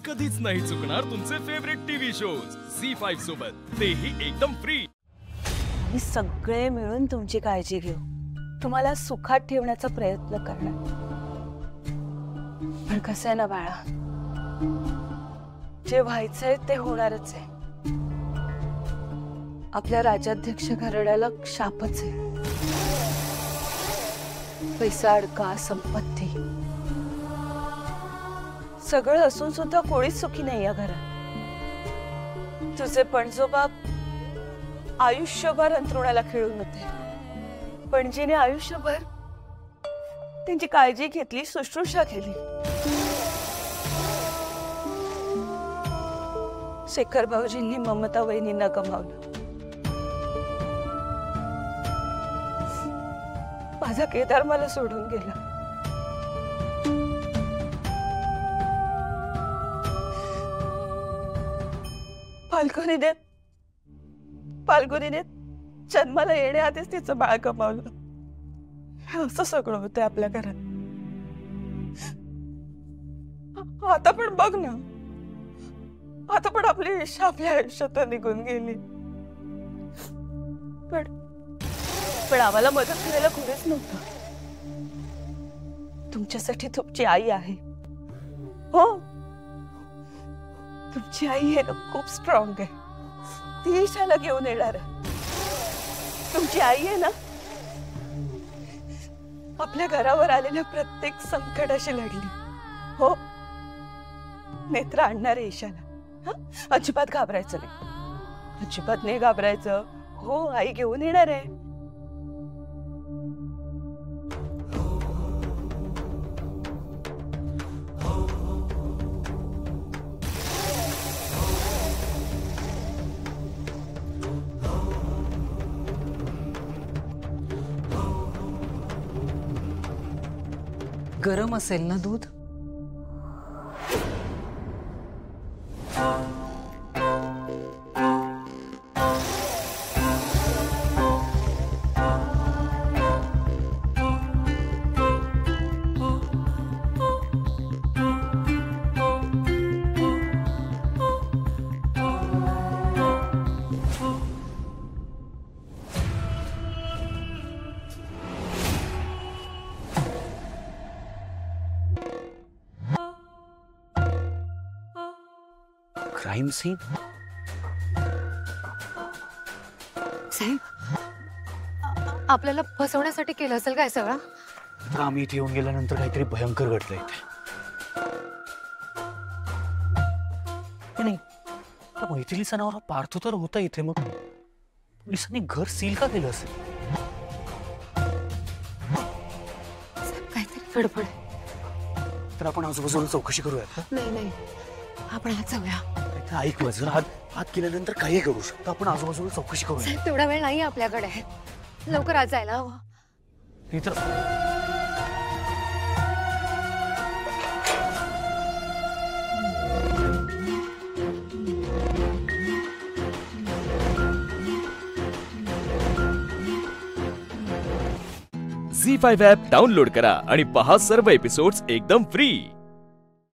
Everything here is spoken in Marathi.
कधीच नाही चुकणार तुमचे फेवरेट टीव्ही शोज झी5 सोबत, तेही एकदम फ्री। आम्ही सगळे मिळून तुमची काळजी घेऊ, तुम्हाला सुखात ठेवण्याचा प्रयत्न करणार। पण कसं आहे ना बाळा, जे व्हायचंय ते होणारच आहे। आपल्या राज्याध्यक्ष घराण्याला शापच आहे। पैसा अडका, संपत्ती सगळं असून सुद्धा कोणीच सुखी नाही या घरात। तुझे पणजोबा आयुष्यभर अंथरुणाला खिळून होते, पणजीने आयुष्यभर त्यांची काळजी घेतली, शुश्रूषा केली। शेखर भाऊजींनी ममता वहिनींना गमावलं। माझा केदार मला सोडून गेला। फाल्गुनीने जन्माला येण्याआधीच तिचं बाळ गमावलं। असं सगळं होतं आपल्या घरात। आता पण बघ ना, आता पण आपली ईशा आपल्या आयुष्यात निघून गेली। पण आम्हाला मदत करायला कोणीच नव्हतं। तुमच्यासाठी तुमची आई आहे। हो, तुमची आई आहे ना, खूप स्ट्रॉंग आहे। ती ईशाला घेऊन येणार आहे। तुमची आई आहे ना, आपल्या घरावर आलेल्या प्रत्येक संकटाशी लढली। हो, नेत्र आणणार आहे ईशाला। अजिबात घाबरायचं नाही, अजिबात नाही घाबरायचं। हो, आई घेऊन येणार आहे। गरम असेल ना दूध? Crime scene? साहेब, आपल्याला फसवण्यासाठी केलं असेल काय सगळं? तर आम्ही इथे येऊन गेल्यानंतर काहीतरी भयंकर घडलं इथे। पण मैथिलीचा नाव हा पार्थ तर होता इथे, मग पोलिसांनी घर सील का केलं असेल? साहेब, काहीतरी गडबड आहे। तर आपण आजूबाजूला चौकशी करूया। नाही, आपण आज जाऊया। ऐक माझं, हात केल्यानंतर काही करू शकतो आपण। आजूबाजूला चौकशी करूया। साहेब, तेवढा वेळ नाही आपल्याकडे, लवकर आज जायला हवं। नाही तर झी5 ॲप डाउनलोड करा आणि पहा सर्व एपिसोड्स एकदम फ्री।